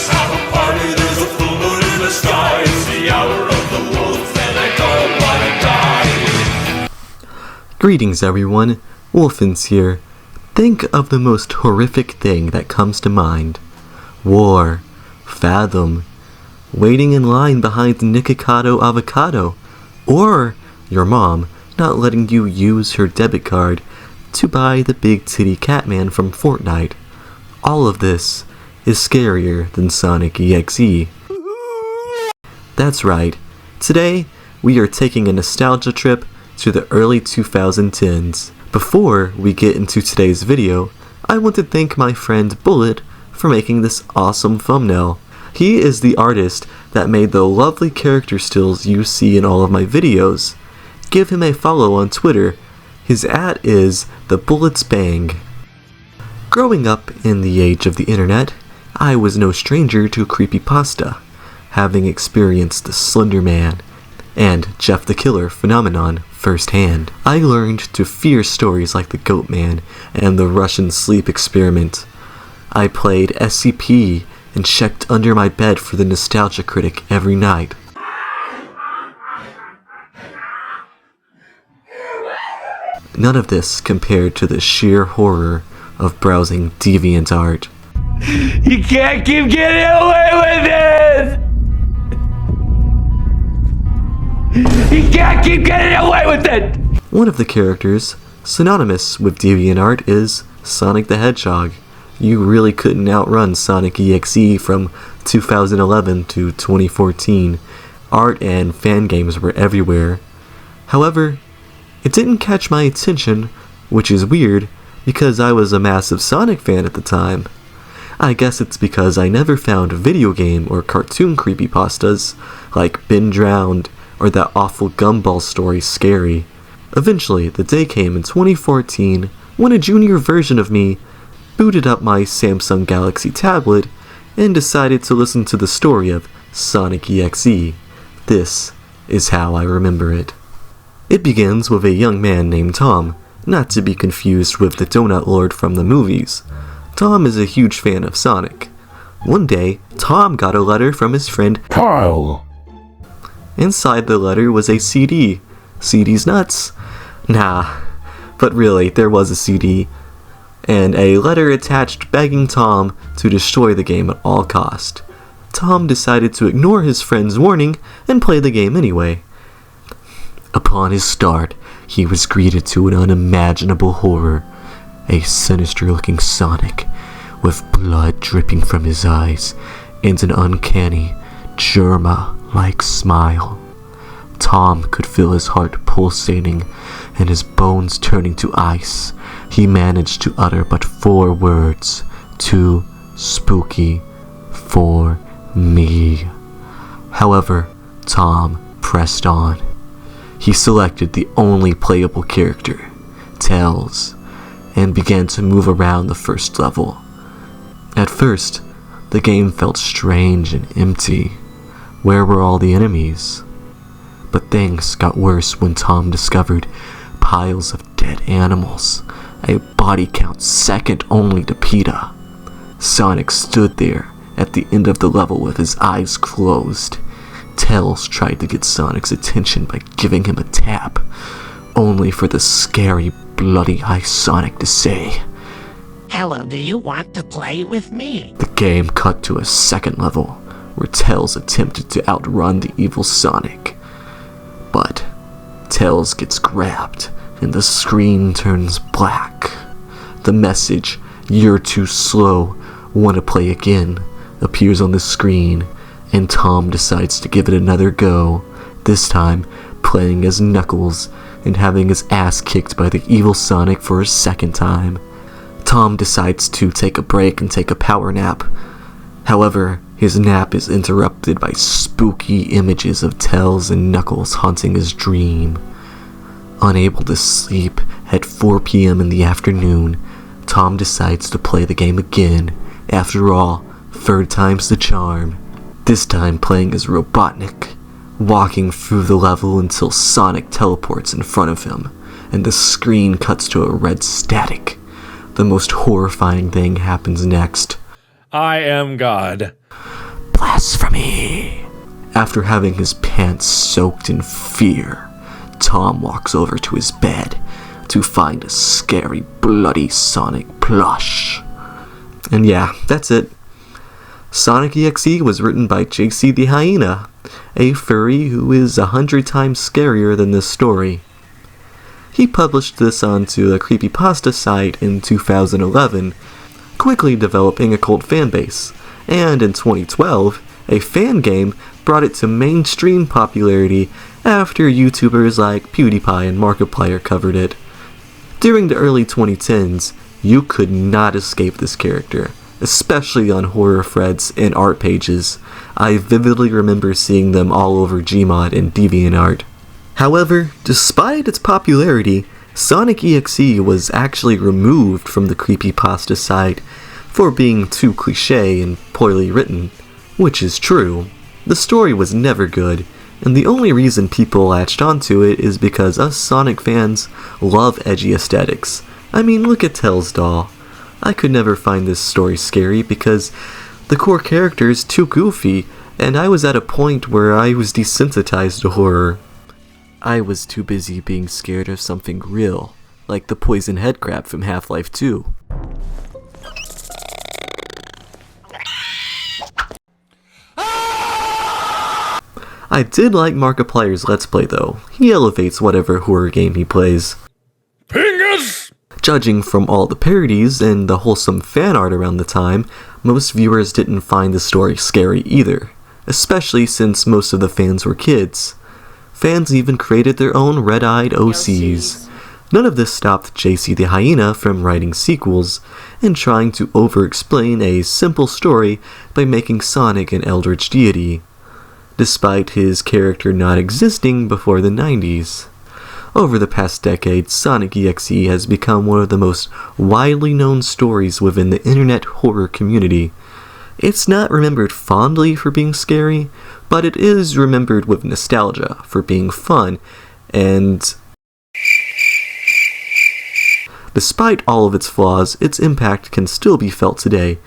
Let's have a party, there's a full moon in the sky. It's the hour of the wolf and I don't wanna die. Greetings everyone, WolfinZ here. Think of the most horrific thing that comes to mind. War, fathom, waiting in line behind the Nikocado avocado, or your mom not letting you use her debit card to buy the big titty Catman from Fortnite. All of this is scarier than Sonic Exe. That's right, today we are taking a nostalgia trip to the early 2010s. Before we get into today's video, I want to thank my friend Bullet for making this awesome thumbnail. He is the artist that made the lovely character stills you see in all of my videos. Give him a follow on Twitter. His @ is TheBulletsBang. Growing up in the age of the internet, I was no stranger to creepypasta, having experienced the Slender Man and Jeff the Killer phenomenon firsthand. I learned to fear stories like the Goat Man and the Russian sleep experiment. I played SCP and checked under my bed for the Nostalgia Critic every night. None of this compared to the sheer horror of browsing DeviantArt. You can't keep getting away with this! You can't keep getting away with it! One of the characters synonymous with DeviantArt is Sonic the Hedgehog. You really couldn't outrun Sonic Exe from 2011 to 2014. Art and fan games were everywhere. However, it didn't catch my attention, which is weird because I was a massive Sonic fan at the time. I guess it's because I never found video game or cartoon creepypastas like Been Drowned or that awful Gumball story scary. Eventually, the day came in 2014 when a junior version of me booted up my Samsung Galaxy tablet and decided to listen to the story of Sonic Exe. This is how I remember it. It begins with a young man named Tom, not to be confused with the Donut Lord from the movies. Tom is a huge fan of Sonic. One day, Tom got a letter from his friend Kyle. Inside the letter was a CD. CD's nuts? Nah, but really, there was a CD. And a letter attached begging Tom to destroy the game at all cost. Tom decided to ignore his friend's warning and play the game anyway. Upon his start, he was greeted to an unimaginable horror. A sinister-looking Sonic, with blood dripping from his eyes, and an uncanny, Germa-like smile. Tom could feel his heart pulsating, and his bones turning to ice. He managed to utter but 4 words, "Too spooky for me." However, Tom pressed on. He selected the only playable character, Tails, and began to move around the first level. At first, the game felt strange and empty. Where were all the enemies? But things got worse when Tom discovered piles of dead animals, a body count second only to PETA. Sonic stood there at the end of the level with his eyes closed. Tails tried to get Sonic's attention by giving him a tap, only for the scary, bloody-eyed Sonic to say, "Hello, do you want to play with me?" The game cut to a second level, where Tails attempted to outrun the evil Sonic. But Tails gets grabbed, and the screen turns black. The message, "You're too slow, wanna play again," appears on the screen, and Tom decides to give it another go, this time playing as Knuckles and having his ass kicked by the evil Sonic for a second time. Tom decides to take a break and take a power nap. However, his nap is interrupted by spooky images of Tails and Knuckles haunting his dream. Unable to sleep at 4 p.m. in the afternoon, Tom decides to play the game again. After all, 3rd time's the charm. This time playing as Robotnik, walking through the level until Sonic teleports in front of him, and the screen cuts to a red static. The most horrifying thing happens next. I am God. Blasphemy! After having his pants soaked in fear, Tom walks over to his bed to find a scary, bloody Sonic plush. And yeah, that's it. Sonic Exe was written by JC the Hyena, a furry who is 100 times scarier than this story. He published this onto a creepypasta site in 2011, quickly developing a cult fanbase, and in 2012, a fan game brought it to mainstream popularity after YouTubers like PewDiePie and Markiplier covered it. During the early 2010s, you could not escape this character, especially on horror threads and art pages. I vividly remember seeing them all over Gmod and DeviantArt. However, despite its popularity, Sonic Exe was actually removed from the creepypasta site for being too cliché and poorly written, which is true. The story was never good, and the only reason people latched onto it is because us Sonic fans love edgy aesthetics. I mean, look at Tails' doll. I could never find this story scary because the core character is too goofy, and I was at a point where I was desensitized to horror. I was too busy being scared of something real, like the poison head crab from Half-Life 2. I did like Markiplier's Let's Play though. He elevates whatever horror game he plays. Pingus! Judging from all the parodies and the wholesome fan art around the time, most viewers didn't find the story scary either, especially since most of the fans were kids. Fans even created their own red-eyed OCs. None of this stopped JC the Hyena from writing sequels and trying to over-explain a simple story by making Sonic an eldritch deity, despite his character not existing before the 90s. Over the past decade, Sonic Exe has become one of the most widely known stories within the internet horror community. It's not remembered fondly for being scary, but it is remembered with nostalgia for being fun, and despite all of its flaws, its impact can still be felt today,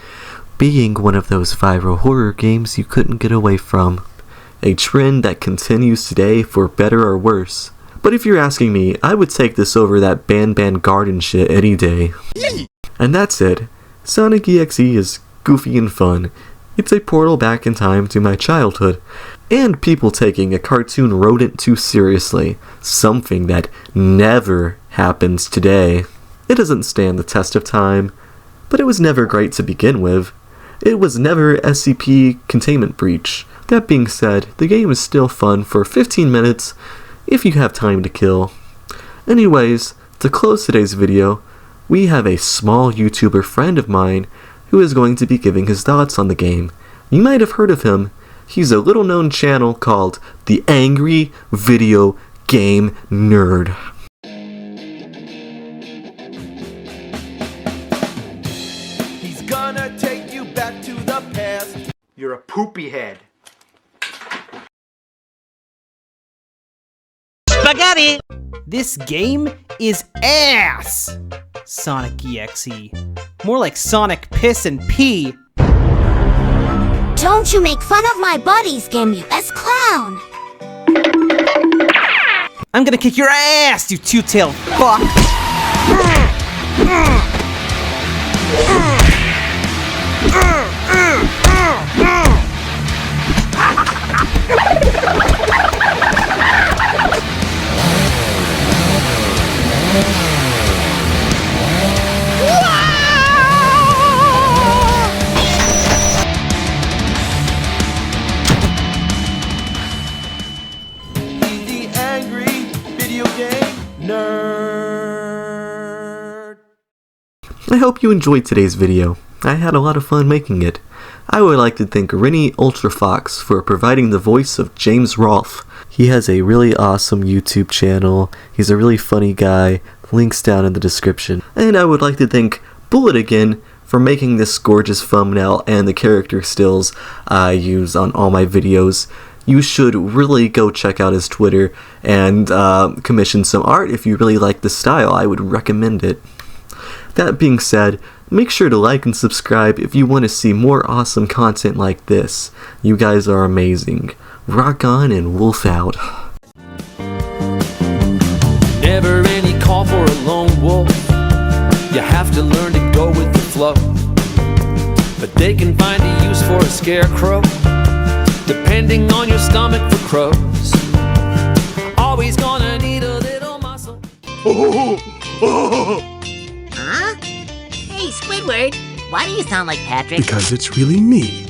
being one of those viral horror games you couldn't get away from. A trend that continues today for better or worse. But if you're asking me, I would take this over that Ban Garden shit any day. And that's it. Sonic Exe is goofy and fun. It's a portal back in time to my childhood, and people taking a cartoon rodent too seriously, something that never happens today. It doesn't stand the test of time, but it was never great to begin with. It was never SCP Containment Breach. That being said, the game is still fun for 15 minutes if you have time to kill. Anyways, to close today's video, we have a small YouTuber friend of mine who is going to be giving his thoughts on the game. You might have heard of him. He's a little known channel called The Angry Video Game Nerd. He's gonna take you back to the past. You're a poopy head. Spaghetti! This game is ass! Sonic Exe. More like Sonic Piss and Pee. Don't you make fun of my buddy's game, you S-clown! I'm gonna kick your ass, you two-tailed fuck! He's the angry video game nerd. I hope you enjoyed today's video. I had a lot of fun making it. I would like to thank Renny Ultrafox for providing the voice of James Rolfe. He has a really awesome YouTube channel. He's a really funny guy. Links down in the description. And I would like to thank Bullet again for making this gorgeous thumbnail and the character stills I use on all my videos. You should really go check out his Twitter and commission some art if you really like the style. I would recommend it. That being said, Make sure to like and subscribe if you want to see more awesome content like this. You guys are amazing. Rock on and Wolf out. Never any call for a lone wolf. You have to learn to go with the flow. But they can find a use for a scarecrow, depending on your stomach for crows. Always gonna need a little muscle. Huh? Hey, Squidward, why do you sound like Patrick? Because it's really me.